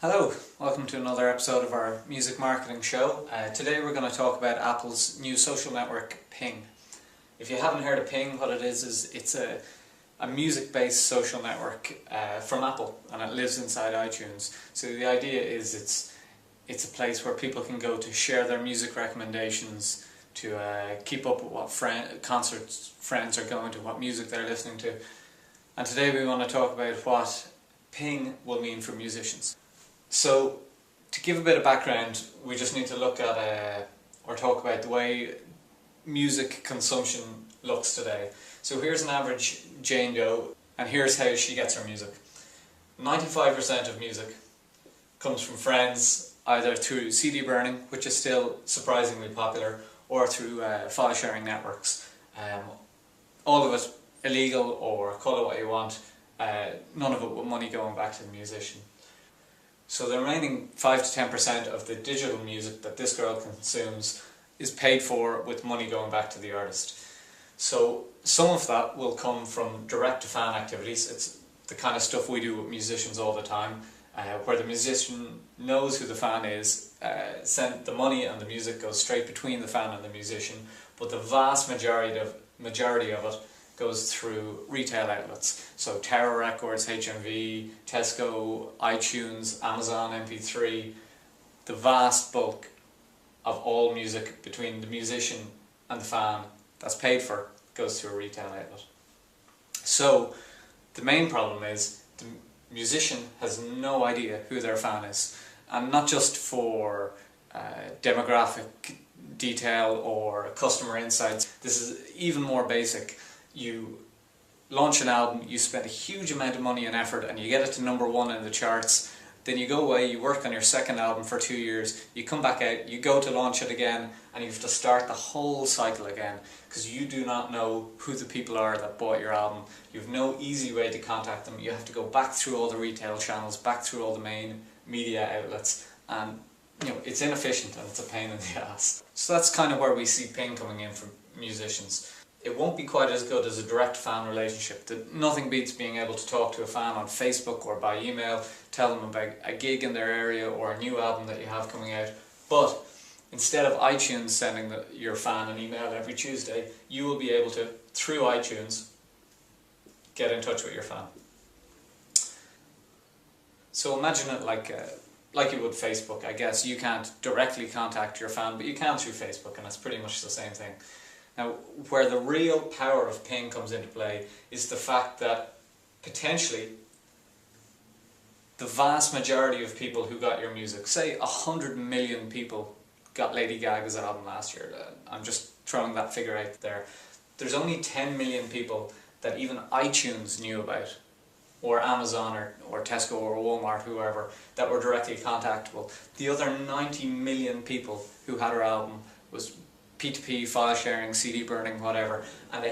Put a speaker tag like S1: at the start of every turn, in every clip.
S1: Hello, welcome to another episode of our music marketing show. Today we're going to talk about Apple's new social network, Ping. If you haven't heard of Ping, what it is it's a music-based social network from Apple, and it lives inside iTunes. So the idea is it's a place where people can go to share their music recommendations, to keep up with what concerts friends are going to, what music they're listening to. And today we want to talk about what Ping will mean for musicians. So, to give a bit of background, we just need to look at or talk about the way music consumption looks today. So here's an average Jane Doe, and here's how she gets her music. 95% of music comes from friends, either through CD burning, which is still surprisingly popular, or through file sharing networks. All of it illegal, or call it what you want, none of it with money going back to the musician. So the remaining 5 to 10% of the digital music that this girl consumes is paid for with money going back to the artist. So some of that will come from direct to fan activities. It's the kind of stuff we do with musicians all the time, where the musician knows who the fan is, send the money and the music goes straight between the fan and the musician, but the vast majority of it goes through retail outlets. So Tower Records, HMV, Tesco, iTunes, Amazon MP3. The vast bulk of all music between the musician and the fan that's paid for goes through a retail outlet. So the main problem is the musician has no idea who their fan is, and not just for demographic detail or customer insights. This is even more basic. You launch an album, you spend a huge amount of money and effort, and you get it to #1 in the charts. Then you go away, you work on your second album for 2 years, you come back out, you go to launch it again, and you have to start the whole cycle again, because you do not know who the people are that bought your album. You have no easy way to contact them. You have to go back through all the retail channels, back through all the main media outlets, and it's inefficient and it's a pain in the ass. So that's kind of where we see Ping coming in for musicians. It won't be quite as good as a direct fan relationship. Nothing beats being able to talk to a fan on Facebook or by email, tell them about a gig in their area or a new album that you have coming out. But instead of iTunes sending your fan an email every Tuesday, you will be able to, through iTunes, get in touch with your fan. So imagine it like you would Facebook, I guess. You can't directly contact your fan, but you can through Facebook, and it's pretty much the same thing. Now, where the real power of Ping comes into play is the fact that potentially the vast majority of people who got your music, say 100 million people got Lady Gaga's album last year, I'm just throwing that figure out there, there's only 10 million people that even iTunes knew about, or Amazon or Tesco or Walmart, whoever, that were directly contactable. The other 90 million people who had her album was P2P, file sharing, CD burning, whatever, and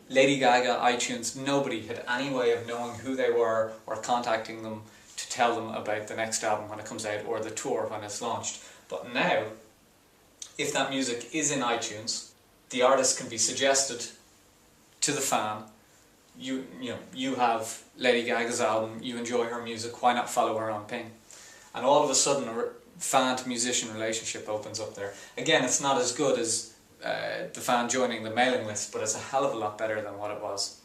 S1: Lady Gaga, iTunes, nobody had any way of knowing who they were or contacting them to tell them about the next album when it comes out or the tour when it's launched. But now, if that music is in iTunes, the artist can be suggested to the fan. You have Lady Gaga's album, you enjoy her music, why not follow her on Ping? And all of a sudden a fan to musician relationship opens up there. Again, it's not as good as the fan joining the mailing list, but it's a hell of a lot better than what it was.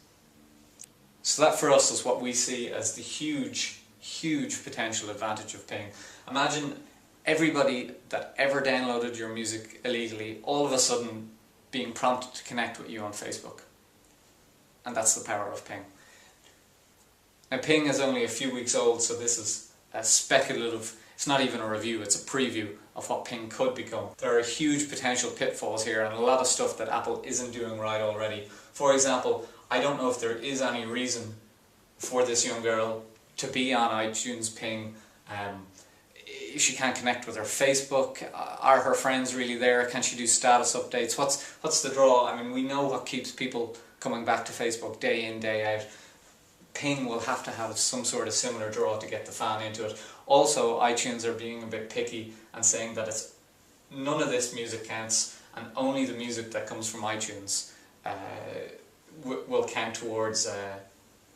S1: So that for us is what we see as the huge potential advantage of Ping. Imagine everybody that ever downloaded your music illegally all of a sudden being prompted to connect with you on Facebook. And that's the power of Ping. Now, Ping is only a few weeks old, so this is a speculative, it's not even a review, it's a preview of what Ping could become. There are huge potential pitfalls here and a lot of stuff that Apple isn't doing right already. For example, I don't know if there is any reason for this young girl to be on iTunes Ping. She can't connect with her Facebook. Are her friends really there? Can she do status updates? What's the draw? I mean, we know what keeps people coming back to Facebook day in, day out. Ping will have to have some sort of similar draw to get the fan into it. Also, iTunes are being a bit picky and saying that it's none of this music counts and only the music that comes from iTunes will count towards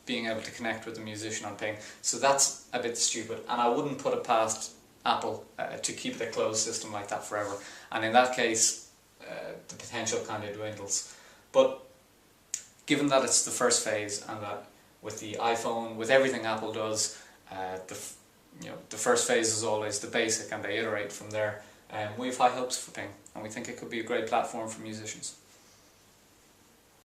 S1: being able to connect with a musician on Ping. So that's a bit stupid, and I wouldn't put it past Apple to keep the closed system like that forever. And in that case, the potential kind of dwindles. But given that it's the first phase, and that with the iPhone, with everything Apple does, the first phase is always the basic, and they iterate from there. We have high hopes for Ping, and we think it could be a great platform for musicians.